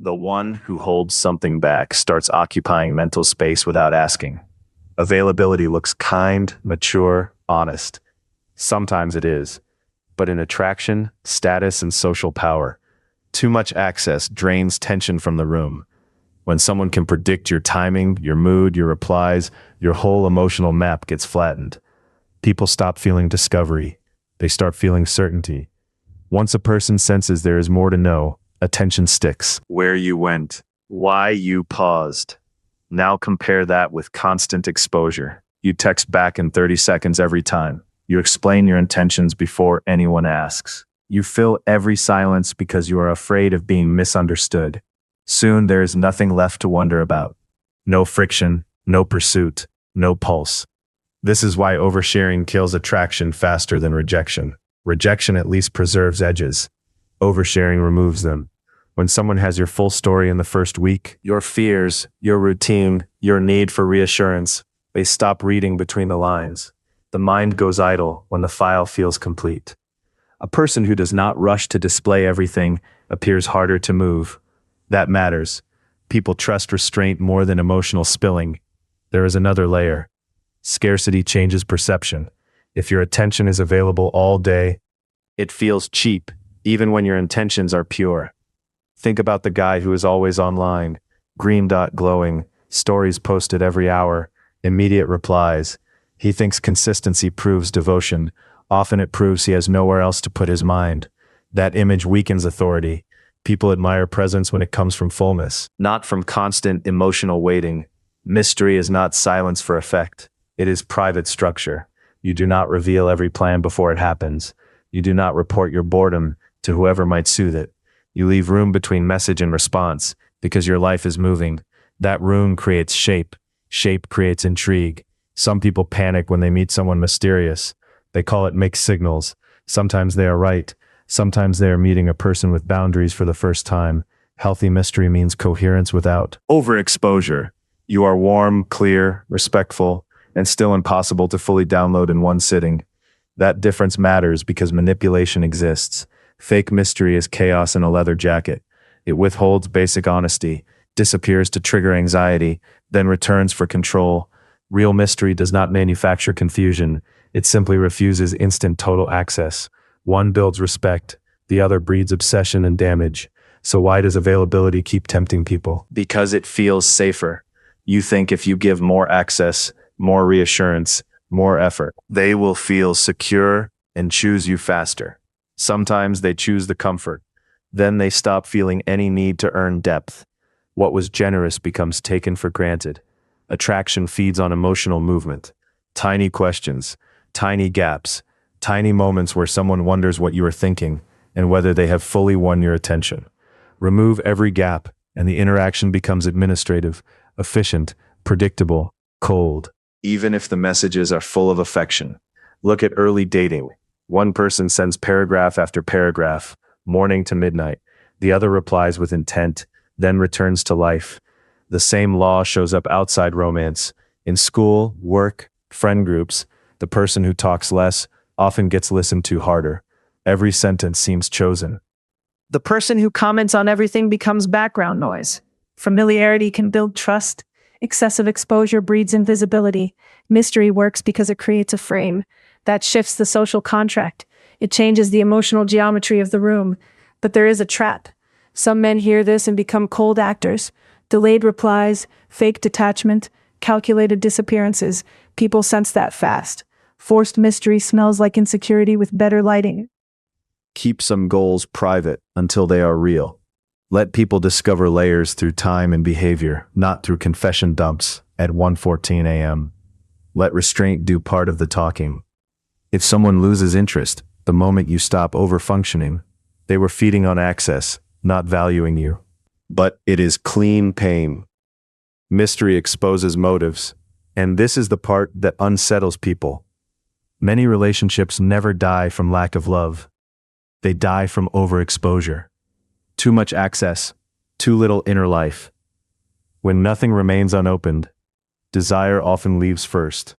The one who holds something back starts occupying mental space without asking. Availability looks kind, mature, honest. Sometimes it is. But in attraction, status, and social power, too much access drains tension from the room. When someone can predict your timing, your mood, your replies, your whole emotional map gets flattened. People stop feeling discovery. They start feeling certainty. Once a person senses there is more to know, attention sticks. Where you went, why you paused. Now compare that with constant exposure. You text back in 30 seconds every time. You explain your intentions before anyone asks. You fill every silence because you are afraid of being misunderstood. Soon there is nothing left to wonder about. No friction, no pursuit, no pulse. This is why oversharing kills attraction faster than rejection. Rejection at least preserves edges. Oversharing removes them. When someone has your full story in the first week, your fears, your routine, your need for reassurance, they stop reading between the lines. The mind goes idle when the file feels complete. A person who does not rush to display everything appears harder to move. That matters. People trust restraint more than emotional spilling. There is another layer. Scarcity changes perception. If your attention is available all day, it feels cheap, even when your intentions are pure. Think about the guy who is always online, green dot glowing, stories posted every hour, immediate replies. He thinks consistency proves devotion. Often it proves he has nowhere else to put his mind. That image weakens authority. People admire presence when it comes from fullness, not from constant emotional waiting. Mystery is not silence for effect. It is private structure. You do not reveal every plan before it happens. You do not report your boredom to whoever might soothe it. You leave room between message and response because your life is moving. That room creates shape. Shape creates intrigue. Some people panic when they meet someone mysterious. They call it mixed signals. Sometimes they are right. Sometimes they are meeting a person with boundaries for the first time. Healthy mystery means coherence without overexposure. You are warm, clear, respectful, and still impossible to fully download in one sitting. That difference matters because manipulation exists. Fake mystery is chaos in a leather jacket. It withholds basic honesty, disappears to trigger anxiety, then returns for control. Real mystery does not manufacture confusion. It simply refuses instant total access. One builds respect, the other breeds obsession and damage. So why does availability keep tempting people? Because it feels safer. You think if you give more access, more reassurance, more effort, they will feel secure and choose you faster. Sometimes they choose the comfort. Then they stop feeling any need to earn depth. What was generous becomes taken for granted. Attraction feeds on emotional movement. Tiny questions, tiny gaps, tiny moments where someone wonders what you are thinking and whether they have fully won your attention. Remove every gap, and the interaction becomes administrative, efficient, predictable, cold. Even if the messages are full of affection. Look at early dating. One person sends paragraph after paragraph, morning to midnight. The other replies with intent, then returns to life. The same law shows up outside romance. In school, work, friend groups, the person who talks less often gets listened to harder. Every sentence seems chosen. The person who comments on everything becomes background noise. Familiarity can build trust. Excessive exposure breeds invisibility. Mystery works because it creates a frame. That shifts the social contract. It changes the emotional geometry of the room. But there is a trap. Some men hear this and become cold actors. Delayed replies, fake detachment, calculated disappearances. People sense that fast. Forced mystery smells like insecurity with better lighting. Keep some goals private until they are real. Let people discover layers through time and behavior, not through confession dumps at 1:14 a.m. Let restraint do part of the talking. If someone loses interest, the moment you stop overfunctioning, they were feeding on access, not valuing you. But it is clean pain. Mystery exposes motives, and this is the part that unsettles people. Many relationships never die from lack of love. They die from overexposure. Too much access, too little inner life. When nothing remains unopened, desire often leaves first.